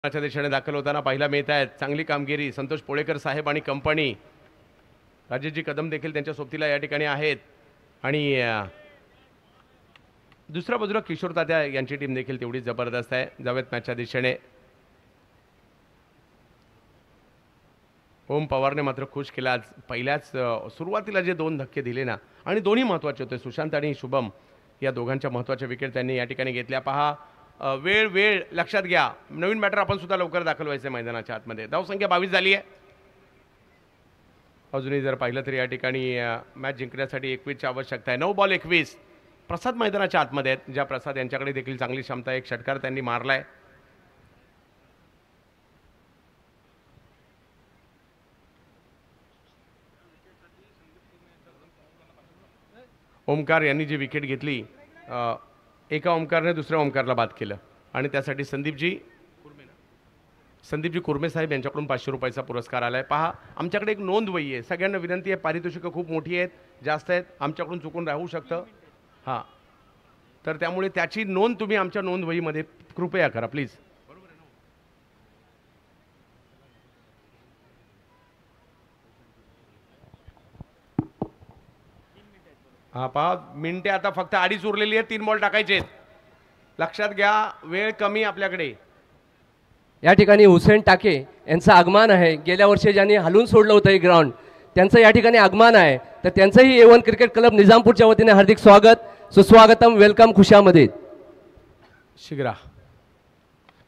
च्या दिशेने दाखल होताना पाहायला मिळत आहेत. चांगली कामगिरी संतोष पोळेकर साहेब आणि कंपनी. राजेशजी कदम देखील त्यांच्या सोबतीला या ठिकाणी आहेत आणि दुसऱ्या बाजूला किशोर तात्या यांची टीम देखील तेवढीच जबरदस्त आहे. जावेत मॅचच्या दिशेने. ओम पवारने मात्र खुश केला आज. पहिल्याच सुरुवातीला जे 2 धक्के दिले ना, आणि दोन्ही महत्त्वाचे होते. सुशांत आणि शुभम या दोघांच्या महत्त्वाच्या विकेट त्यांनी या ठिकाणी घेतल्या. पहा, वेळ लक्षात घ्या. नवीन बॅटर आपण सुद्धा लवकर दाखल व्हायचं मैदानाच्या आतमध्ये. धावसंख्या 22 झाली आहे. अजूनही जर पाहिलं तर या ठिकाणी मॅच जिंकण्यासाठी 21ची आवश्यकता आहे. 9 बॉल 21. प्रसाद मैदानाच्या आतमध्ये आहेत. ज्या प्रसाद यांच्याकडे देखील चांगली क्षमता आहे. एक षटकार त्यांनी मारलाय. ओमकार यांनी जी विकेट घेतली, एका ओमकारने दुसऱ्या ओमकारला बाद केलं आणि त्यासाठी संदीपजी कुर्मे साहेब यांच्याकडून 500 रुपयाचा पुरस्कार आलाय. पहा, आमच्याकडे एक नोंदवही आहे. सगळ्यांना विनंती आहे, पारितोषिकं खूप मोठी आहेत, जास्त आहेत, आमच्याकडून चुकून राहू शकतं. हां, तर त्यामुळे त्याची नोंद तुम्ही आमच्या नोंदवहीमध्ये कृपया करा प्लीज. हा पहा, मिनिटे आता फक्त 2.5 उरलेली आहेत. 3 बॉल टाकायचे आहेत. लक्षात घ्या, वेळ कमी आपल्याकडे. या ठिकाणी हुसेन टाके यांचं आगमन आहे. गेल्या वर्षी ज्यांनी हलवून सोडलं होतं हे ग्राउंड, त्यांचं या ठिकाणी आगमन आहे. तर त्यांचंही A1 क्रिकेट क्लब निजामपूरच्या वतीने हार्दिक स्वागत, सुस्वागतम, वेलकम खुशामध्ये. शिगरा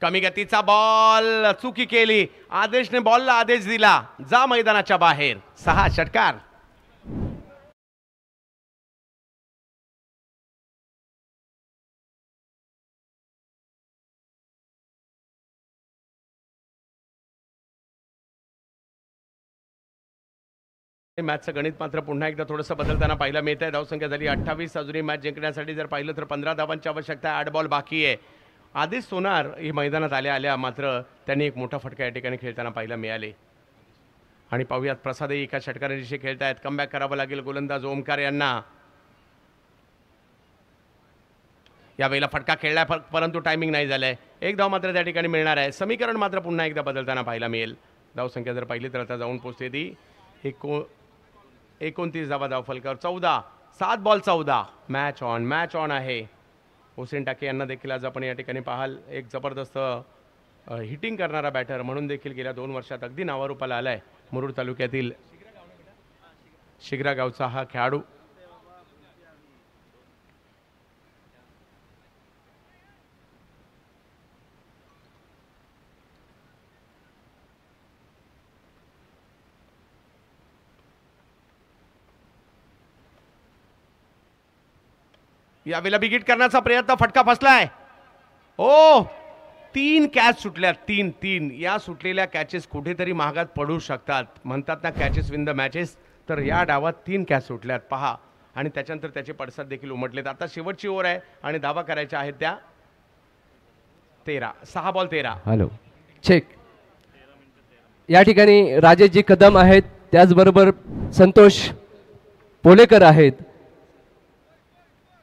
कमी गतीचा बॉल, चुकी केली. आदेशने बॉलला आदेश दिला, जा मैदानाच्या बाहेर. 6 षटकार. मॅचचं गणित मात्र पुन्हा एकदा थोडंसं बदलताना पाहायला मिळत आहे. धावसंख्या झाली 28. अजूनही मॅच जिंकण्यासाठी जर पाहिलं तर 15 धावांची आवश्यकता आहे. 8 बॉल बाकी आहे. आदेश सोनार ही मैदानात आल्या मात्र त्यांनी एक मोठा फटका या ठिकाणी खेळताना पाहायला मिळाले. आणि पाहूयात, प्रसादही एका षटकारांशी खेळत आहेत. कमबॅक करावं लागेल गोलंदाज ओमकार यांना. यावेळेला फटका खेळलाय परंतु टायमिंग नाही झालंय. 1 धाव मात्र त्या ठिकाणी मिळणार आहे. समीकरण मात्र पुन्हा एकदा बदलताना पाहायला मिळेल. धावसंख्या जर पाहिली तर आता जाऊन पोहोचते ती 29 धावा धावफलकावर. 7 बॉल 14. मॅच ऑन आहे. हुसेन टाके यांना देखील आज आपण या ठिकाणी पाहाल. एक जबरदस्त हिटिंग करणारा बॅटर म्हणून देखील गेल्या 2 वर्षात अगदी नावारूपाला आलाय. मुरुड तालुक्यातील शिग्रा गावचा हा खेळाडू. यावेळेला बिगिट करण्याचा प्रयत्न, फटका फसलाय. ओ, 3 कॅच सुटल्या. 3 या सुटलेल्या कॅचेस कुठेतरी महागात पडू शकतात. म्हणतात ना, कॅचेस विन द मॅचेस. तर या डावात 3 कॅच सुटल्यात पहा, आणि त्याच्यानंतर त्याचे पडसाद देखील उमटलेत. आता शेवटची ओव्हर आहे आणि धावा करायच्या आहेत त्या 13 6 बॉल 13. Hello check. या ठिकाणी राजेशजी कदम आहेत, त्याचबरोबर संतोष पोलेकर आहेत,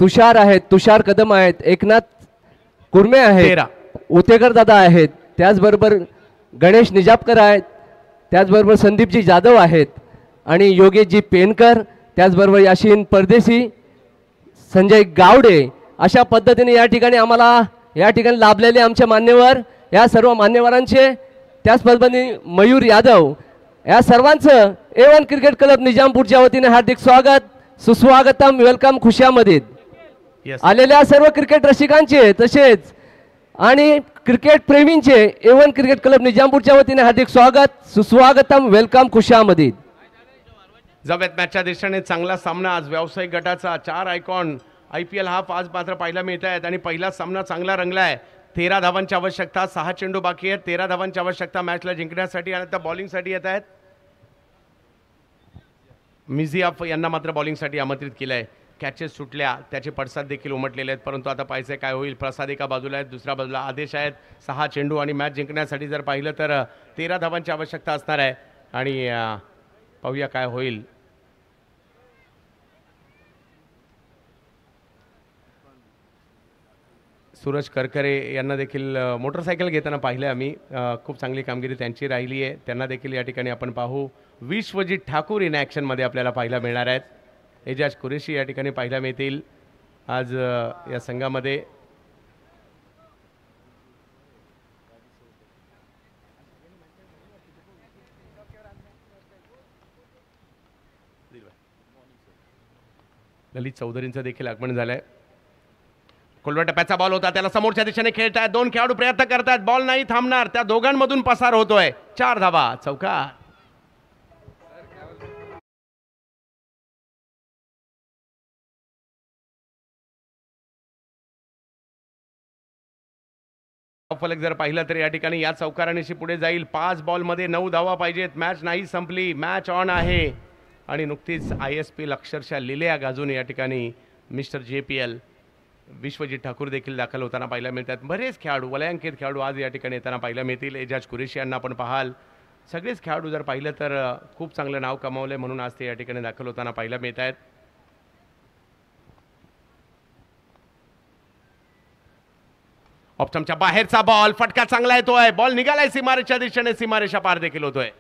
तुषार आहेत, तुषार कदम आहेत, एकनाथ कुर्मे आहेत, 13. उतेकर दादा आहेत, त्याचबरोबर गणेश निजापकर आहेत, त्याचबरोबर संदीपजी जाधव आहेत आणि योगेशजी पेनकर, त्याचबरोबर याशीन परदेशी, संजय गावडे. अशा पद्धतीने या ठिकाणी आम्हाला या ठिकाणी लाभलेले आमचे मान्यवर, या सर्व मान्यवरांचे, त्याच पद्धतीने मयूर यादव, या सर्वांचं A1 क्रिकेट क्लब निजामपूरच्या वतीने हार्दिक स्वागत, सुस्वागतम, वेलकम खुशामदीद. Yes. आलेल्या सर्व क्रिकेट रसिकांचे तसेच आणि क्रिकेट प्रेमींचे A1 क्रिकेट क्लब निजामपूरच्या वतीने हार्दिक स्वागत, सुस्वागतम, वेलकम खुशामदीद. जाऊयात मॅचच्या दिशेने. चांगला सामना आज व्यावसायिक गटाचा. 4 आयकॉन IPL हाफ आज मात्र पाहायला मिळत आहेत आणि पहिला सामना चांगला रंगला आहे. 13 धावांची आवश्यकता, 6 चेंडू बाकी आहेत. 13 धावांची आवश्यकता मॅचला जिंकण्यासाठी आणि आता बॉलिंगसाठी येत आहेत. मिझियाफ यांना मात्र बॉलिंगसाठी आमंत्रित केलं आहे. कॅचेस सुटल्या, त्याचे पडसाद देखील उमटलेले आहेत, परंतु आता पाहायचं काय होईल. प्रसाद एका बाजूला आहेत, दुसऱ्या बाजूला आदेश आहेत. 6 चेंडू आणि मॅच जिंकण्यासाठी जर पाहिलं तर 13 धावांची आवश्यकता असणार आहे आणि पाहूया काय होईल. सूरज करकरे यांना देखील मोटरसायकल घेताना पाहिलं आम्ही. खूप चांगली कामगिरी त्यांची राहिली आहे. त्यांना देखील या ठिकाणी आपण पाहू. विश्वजित ठाकूर इन ॲक्शनमध्ये आपल्याला पाहायला मिळणार आहेत. एजाज कुरेशी या ठिकाणी पाहायला मिळतील आज या संघामध्ये. ललित चौधरींचं देखील आगमन झालंय. खोलवर टप्प्याचा बॉल होता, त्याला समोरच्या दिशेने खेळतायत. 2 खेळाडू प्रयत्न करतायत, बॉल नाही थांबणार. त्या दोघांमधून पसार होतोय. 4 धावा, चौकार. फलक जर पाहिलं तर या ठिकाणी या चौकारानिशी पुढे जाईल. 5 बॉलमध्ये 9 धावा पाहिजेत. मॅच नाही संपली, मॅच ऑन आहे आणि नुकतीच ISP अक्षरशः लिल्या गाजून या ठिकाणी मिस्टर JPL विश्वजित ठाकूर देखील दाखल होताना पाहायला मिळतात. बरेच खेळाडू, वलयांकित खेळाडू आज या ठिकाणी येताना पाहायला मिळतील. एजाज कुरेशी यांना आपण पाहाल. सगळेच खेळाडू जर पाहिलं तर खूप चांगलं नाव कमावलंय म्हणून आज ते या ठिकाणी दाखल होताना पाहायला मिळत आहेत. ऑप्शनच्या बाहेरचा बॉल, फटका चांगला येतोय. बॉल निघालाय सीमारेषच्या दिशेने, सीमारेषा पार देखील होतोय.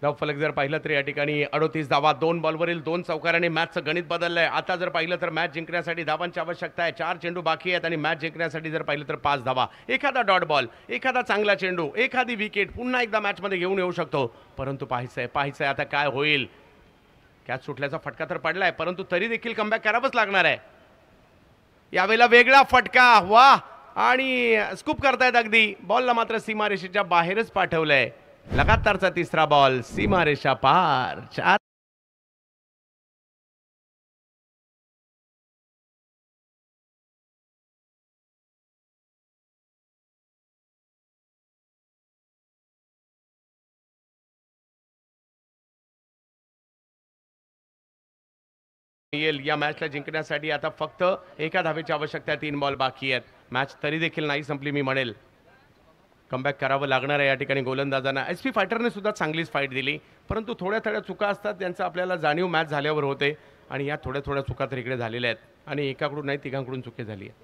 धावफलक जर पाहिलं तर या ठिकाणी 38 धावा, 2 बॉलवरील 2 चौकाराने मॅचचं गणित बदललंय. आता जर पाहिलं तर मॅच जिंकण्यासाठी धावांची आवश्यकता आहे. 4 चेंडू बाकी आहेत आणि मॅच जिंकण्यासाठी जर पाहिलं तर 5 धावा. एखादा डॉट बॉल, एखादा चांगला चेंडू, एखादी विकेट पुन्हा एकदा मॅचमध्ये घेऊन येऊ शकतो. परंतु पाहायचंय आता काय होईल. कॅच सुटल्याचा फटका तर पडलाय, परंतु तरी देखील कमबॅक करावंच लागणार आहे. यावेळेला वेगळा फटका, वा, आणि स्कूप करतायत अगदी. बॉलला मात्र सीमारेषेच्या बाहेरच पाठवलंय. लगातारचा तिसरा बॉल, सीमारेषा पार. 4 या मॅचला जिंकण्यासाठी आता फक्त एका धावेची आवश्यकता आहे. 3 बॉल बाकी आहेत. मॅच तरी देखील नाही संपली मी म्हणेल. कमबॅक करावं लागणार आहे या ठिकाणी गोलंदाजांना. SP फायटरने सुद्धा चांगलीच फाईट दिली, परंतु थोड्या चुका असतात त्यांचा आपल्याला जाणीव मॅच झाल्यावर होते आणि या थोड्या चुका तर इकडे झालेल्या आहेत आणि एकाकडून नाही तिघांकडून चुकी झाली आहे.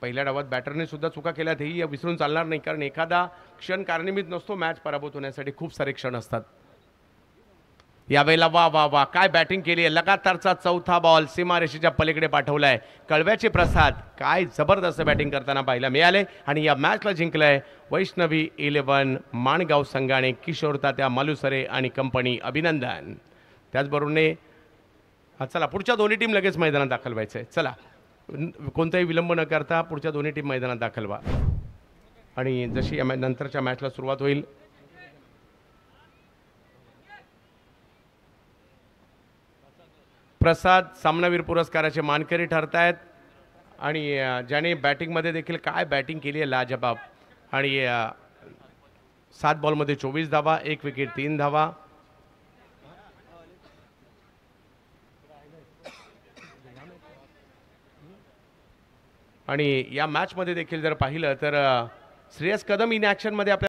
पहिल्या डावात बॅटरने सुद्धा चुका केल्यात, हेही विसरून चालणार नाही, कारण एखादा क्षण कारणीभूत नसतो मॅच पराभूत होण्यासाठी. खूप सारे क्षण असतात. यावेळेला वा वा वा काय बॅटिंग केली आहे. लगातारचा चौथा बॉल सीमारेषेच्या पलीकडे पाठवलाय. कळव्याचे प्रसाद काय जबरदस्त बॅटिंग करताना पाहायला मिळाले आणि या मॅचला जिंकलंय वैष्णवी 11 माणगाव संघाने. किशोर तात्या मालुसरे आणि कंपनी, अभिनंदन. त्याचबरोबरने चला पुढच्या दोन्ही टीम लगेच मैदानात दाखल व्हायचंय. चला कोणताही विलंब न करता पुढच्या दोन्ही टीम मैदानात दाखल व्हा आणि जशी या नंतरच्या मॅचला सुरुवात होईल प्रसाद सामनावीर पुरस्काराचे मानकरी ठरत आहेत आणि ज्याने बॅटिंगमध्ये देखील काय बॅटिंग केली आहे लाजबाब आणि 7 बॉलमध्ये 24 धावा, 1 विकेट 3 धावा. आणि या मॅचमध्ये देखील जर पाहिलं तर श्रेयस कदम इन ॲक्शनमध्ये आपल्या